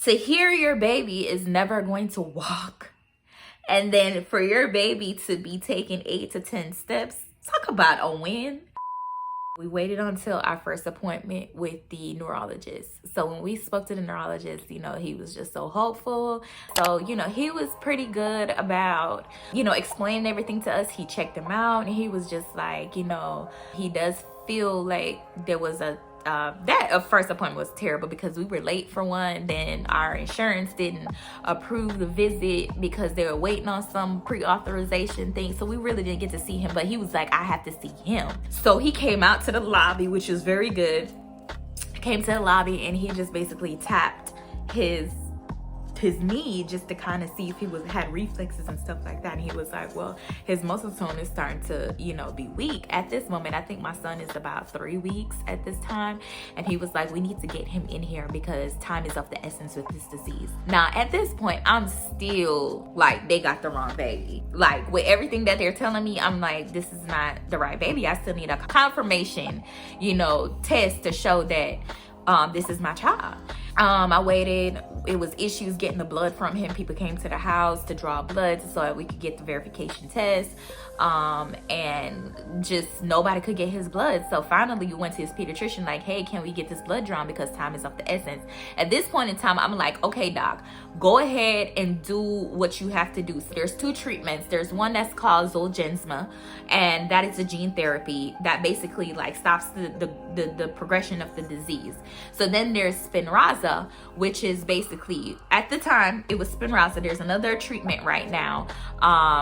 To hear your baby is never going to walk, and then for your baby to be taking 8 to 10 steps, talk about a win. We waited until our first appointment with the neurologist. So when we spoke to the neurologist, you know, he was just so hopeful. So, you know, he was pretty good about, you know, explaining everything to us. He checked him out and he was just like, you know, he does feel like there was that first appointment was terrible because we were late for one. Then our insurance didn't approve the visit because they were waiting on some pre-authorization thing. So we really didn't get to see him, but he was like, I have to see him. So he came out to the lobby, which was very good. Came to the lobby and he just basically tapped his knee just to kind of see if he had reflexes and stuff like that. And he was like, well, his muscle tone is starting to, you know, be weak at this moment. I think my son is about 3 weeks at this time. And he was like, we need to get him in here because time is of the essence with this disease. Now, at this point, I'm still like, they got the wrong baby. Like, with everything that they're telling me, I'm like, this is not the right baby. I still need a confirmation, you know, test to show that this is my child. I waited. It was issues getting the blood from him. People came to the house to draw blood so that we could get the verification test. And just nobody could get his blood. So finally we went to his pediatrician like, hey, can we get this blood drawn because time is of the essence. At this point in time, I'm like, okay, doc, go ahead and do what you have to do. So there's 2 treatments. There's one that's called Zolgensma, and that is a gene therapy that basically like stops the progression of the disease. So then there's Spinraza, which is basically, at the time it was Spinraza. There's another treatment right now,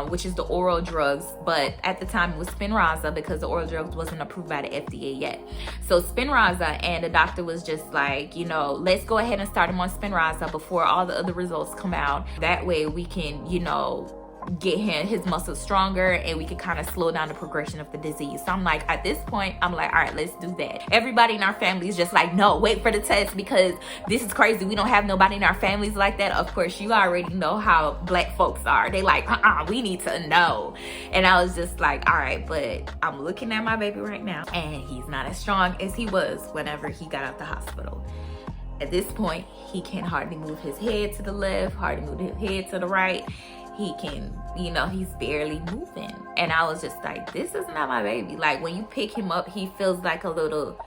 which is the oral drugs, but at the time it was Spinraza because the oral drugs wasn't approved by the FDA yet. So Spinraza, and the doctor was just like, you know, let's go ahead and start him on Spinraza before all the other results come out. That way we can, you know, get his muscles stronger and we can kind of slow down the progression of the disease. So I'm like, at this point, I'm like, all right, let's do that. Everybody in our family is just like, no, wait for the test because this is crazy. We don't have nobody in our families like that. Of course, you already know how Black folks are. They like, we need to know. And I was just like, all right, but I'm looking at my baby right now and he's not as strong as he was whenever he got out the hospital. At this point, he can hardly move his head to the left, hardly move his head to the right. He can, you know, he's barely moving. And I was just like, this is not my baby. Like, when you pick him up, he feels like a little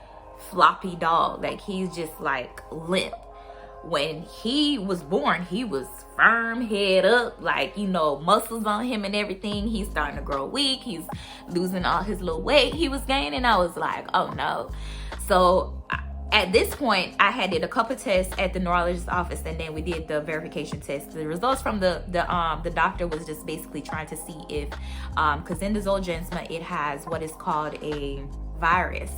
floppy dog. Like, he's just like limp. When he was born, he was firm, head up, like, you know, muscles on him and everything. He's starting to grow weak. He's losing all his little weight he was gaining. I was like, oh no. So at this point, I had did a couple tests at the neurologist's office, and then we did the verification test. The results from the doctor was just basically trying to see if, because in the Zolgensma, it has what is called a virus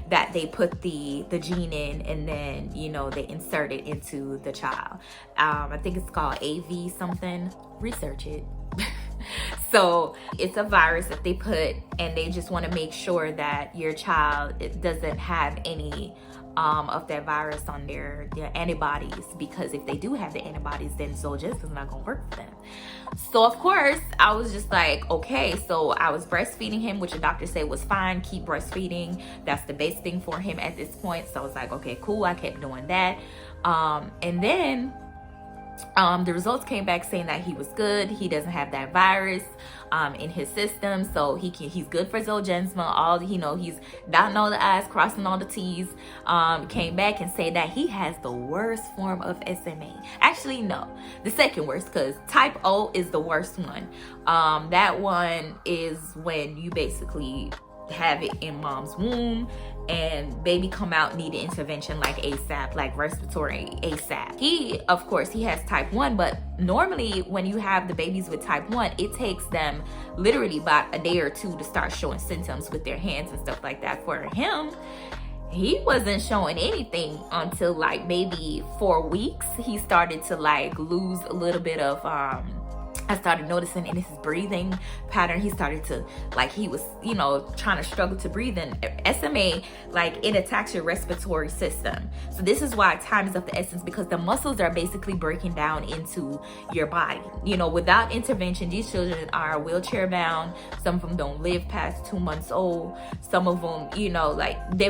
that they put the gene in, and then, you know, they insert it into the child. I think it's called AV something. Research it. So it's a virus that they put, and they just want to make sure that your child doesn't have any of that virus on their antibodies, because if they do have the antibodies, then Zolgensma is not gonna work for them. So of course I was just like, okay. So I was breastfeeding him, which the doctor said was fine. Keep breastfeeding. That's the best thing for him at this point. So I was like, okay, cool. I kept doing that. And then the results came back saying that he was good. He doesn't have that virus in his system, so he's good for Zolgensma. All, you know, he's dotting all the I's, crossing all the T's. Came back and said that he has the worst form of SMA. Actually, no, the second worst, because type O is the worst one. That one is when you basically have it in mom's womb and baby come out, need an intervention like ASAP, like respiratory ASAP. He, of course, he has type 1, but normally when you have the babies with type 1, it takes them literally about a day or 2 to start showing symptoms with their hands and stuff like that. For him, he wasn't showing anything until like maybe 4 weeks. He started to like lose a little bit of I started noticing in his breathing pattern, he started to, like, he was, you know, trying to struggle to breathe. And SMA, like, it attacks your respiratory system. So this is why time is of the essence, because the muscles are basically breaking down into your body. You know, without intervention, these children are wheelchair bound. Some of them don't live past 2 months old. Some of them, you know, like, they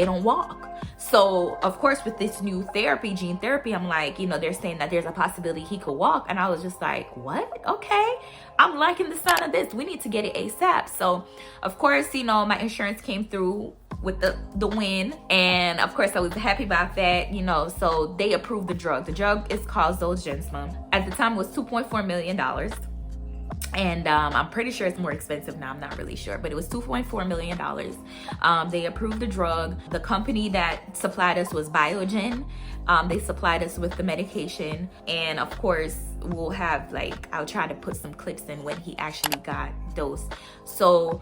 don't walk. So of course, with this new therapy, gene therapy, I'm like, they're saying that there's a possibility he could walk. And I was just like, what? Okay, I'm liking the sound of this. We need to get it ASAP. So of course, my insurance came through with the win, and of course I was happy about that. So they approved the drug. The drug is called Zolgensma. At the time it was $2.4 million, and I'm pretty sure it's more expensive now. I'm not really sure, but it was $2.4 million. They approved the drug. The company that supplied us was Biogen. They supplied us with the medication, and of course we'll have, like, I'll try to put some clips in when he actually got dosed. So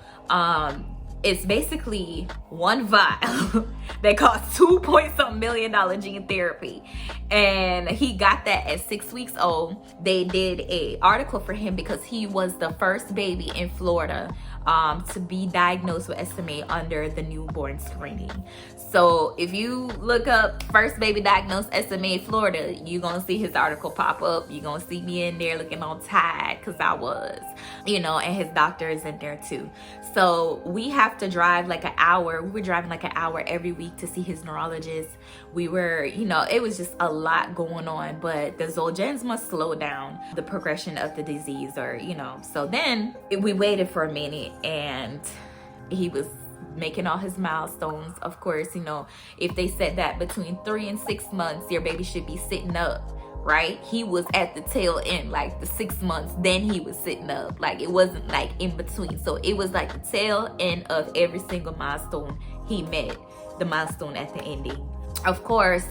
it's basically one vial that costs $2 million gene therapy, and he got that at 6 weeks old. They did a article for him because he was the first baby in Florida to be diagnosed with SMA under the newborn screening. So if you look up first baby diagnosed SMA Florida, you're gonna see his article pop up. You're gonna see me in there looking all tired, because I was, and his doctor is in there too. So we have to drive like an hour. We were driving like an hour every week to see his neurologist. We were, it was just a lot going on, but the Zolgensma slowed down the progression of the disease, or, so then we waited for a minute, and he was making all his milestones. Of course, if they said that between 3 and 6 months, your baby should be sitting up, right? He was at the tail end, like the 6 months, then he was sitting up. Like, it wasn't like in between. So it was like the tail end of every single milestone he met, the milestone at the ending. Of course,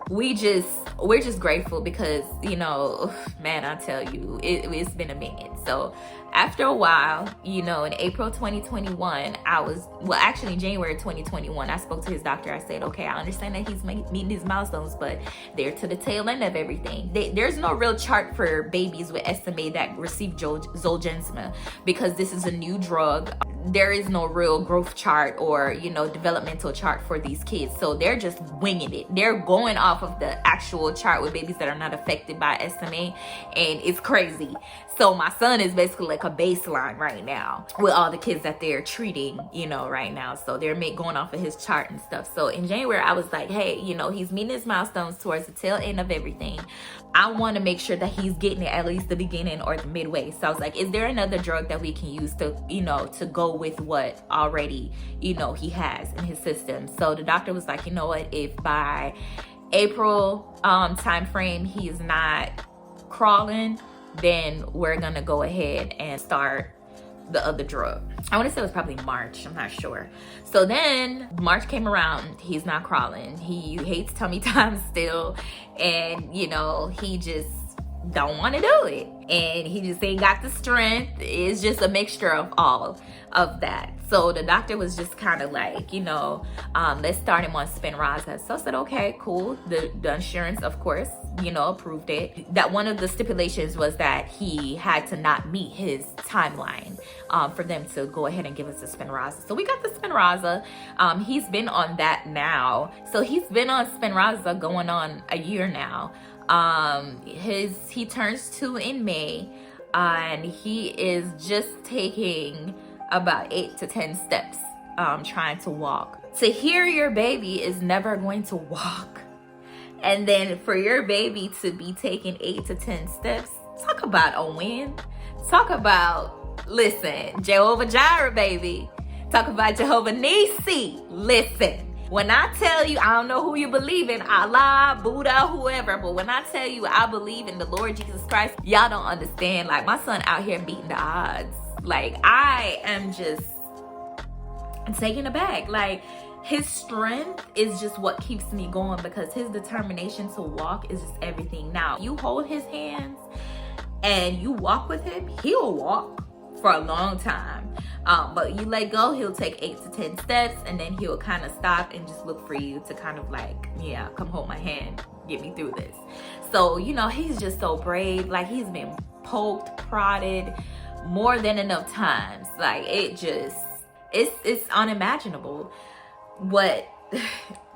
we're just grateful because, man, I tell you, it's been a minute. So after a while, in April 2021, actually January 2021, I spoke to his doctor. I said, okay, I understand that he's meeting his milestones, but they're to the tail end of everything. There's no real chart for babies with SMA that receive Zolgensma, because this is a new drug. There is no real growth chart or, developmental chart for these kids. So they're just winging it. They're going off of the actual chart with babies that are not affected by SMA. And it's crazy. So my son is basically like a baseline right now with all the kids that they're treating, right now. So they're going off of his chart and stuff. So in January, I was like, hey, he's meeting his milestones towards the tail end of everything. I want to make sure that he's getting it at least the beginning or the midway. So I was like, is there another drug that we can use to, to go with what already, he has in his system? So the doctor was like, you know what, if by April time frame he is not crawling, then we're gonna go ahead and start the other drug. I want to say it was probably March, I'm not sure. So then March came around, he's not crawling, he hates tummy time still, and he just don't want to do it, and he just ain't got the strength. It's just a mixture of all of that. So the doctor was just kind of like, let's start him on Spinraza. So I said, okay, cool. The insurance, of course, approved it. That one of the stipulations was that he had to not meet his timeline for them to go ahead and give us the Spinraza. So we got the Spinraza. He's been on that now. So he's been on Spinraza going on a year now. He turns 2 in May, and he is just taking about 8 to 10 steps trying to walk. To hear your baby is never going to walk, and then for your baby to be taking 8 to 10 steps, talk about a win. Talk about, listen, Jehovah Jireh, baby. Talk about Jehovah Nisi. Listen, when I tell you, I don't know who you believe in, Allah, Buddha, whoever, but when I tell you I believe in the Lord Jesus Christ, y'all don't understand. Like, my son out here beating the odds. Like, I am just taken aback. Like, his strength is just what keeps me going, because his determination to walk is just everything. Now, you hold his hands and you walk with him, he'll walk for a long time. But you let go, he'll take 8 to 10 steps, and then he'll kind of stop and just look for you to kind of like, yeah, come hold my hand, get me through this. So, he's just so brave. Like, he's been poked, prodded more than enough times. Like, it's unimaginable what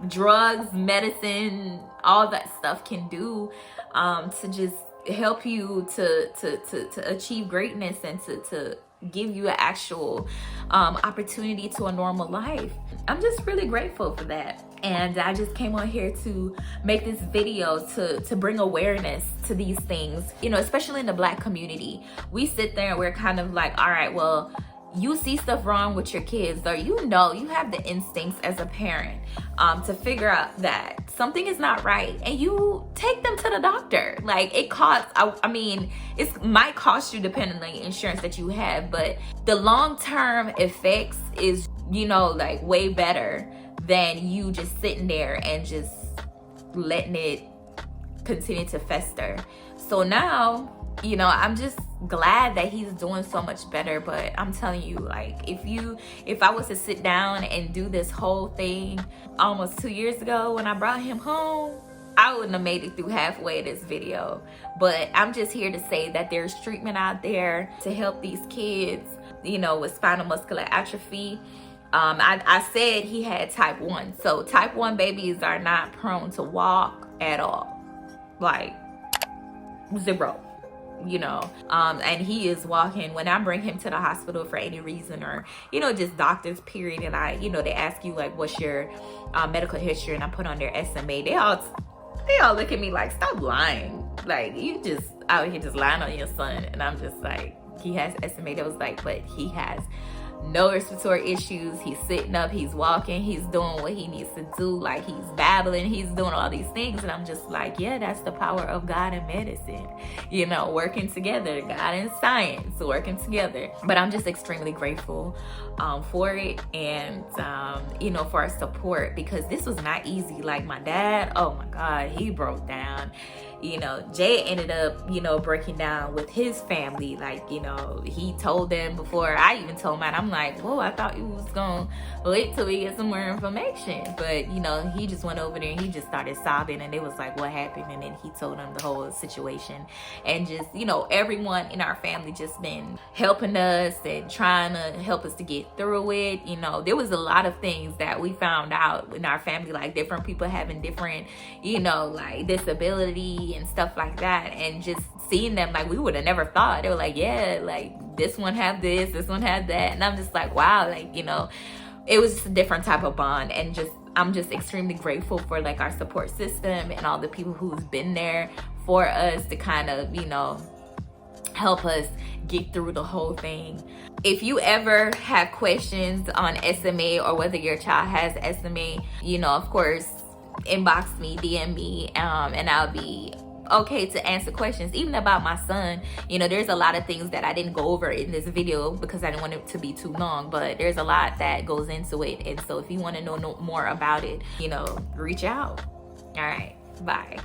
drugs, medicine, all that stuff can do to just help you to achieve greatness and to give you an actual opportunity to a normal life. I'm just really grateful for that. And I just came on here to make this video to bring awareness to these things, you know, especially in the Black community. We sit there and we're kind of like, all right, well, you see stuff wrong with your kids, or you know, you have the instincts as a parent to figure out that something is not right, and you take them to the doctor. Like, it costs, I mean, it might cost you depending on the insurance that you have, but the long-term effects is, you know, like way better than you just sitting there and just letting it continue to fester. So now, you know, I'm just glad that he's doing so much better. But I'm telling you, like, if I was to sit down and do this whole thing almost 2 years ago when I brought him home, I wouldn't have made it through halfway of this video. But I'm just here to say that there's treatment out there to help these kids, you know, with spinal muscular atrophy. I said he had type 1. So type 1 babies are not prone to walk at all. Like, 0. You know, and he is walking. When I bring him to the hospital for any reason, or, you know, just doctors period, and I, you know, they ask you like, what's your medical history, and I put on their SMA, they all look at me like, stop lying, like, you just out here just lying on your son. And I'm just like, he has SMA. That was like, but he has no respiratory issues. He's sitting up, he's walking, he's doing what he needs to do, like he's babbling, he's doing all these things. And I'm just like, yeah, that's the power of God and medicine, you know, working together, God and science working together. But I'm just extremely grateful for it, and you know, for our support, because this was not easy. Like, my dad, oh my God, he broke down. You know, Jay ended up, you know, breaking down with his family. Like, you know, he told them before I even told mine. I'm like, whoa, I thought you was gonna wait till we get some more information. But, you know, he just went over there and he just started sobbing, and it was like, what happened? And then he told them the whole situation. And just, you know, everyone in our family just been helping us and trying to help us to get through it. You know, there was a lot of things that we found out in our family, like different people having different, you know, like disability and stuff like that. And just seeing them, like, we would have never thought. They were like, yeah, like this one have this one have that. And I'm just like, wow, like, you know, it was just a different type of bond. And just, I'm just extremely grateful for like our support system and all the people who's been there for us to kind of, you know, help us get through the whole thing. If you ever have questions on SMA, or whether your child has SMA, you know, of course, inbox me, DM me, and I'll be okay to answer questions. Even about my son, you know, there's a lot of things that I didn't go over in this video because I didn't want it to be too long, but there's a lot that goes into it. And so if you want to know more about it, you know, reach out. All right, bye.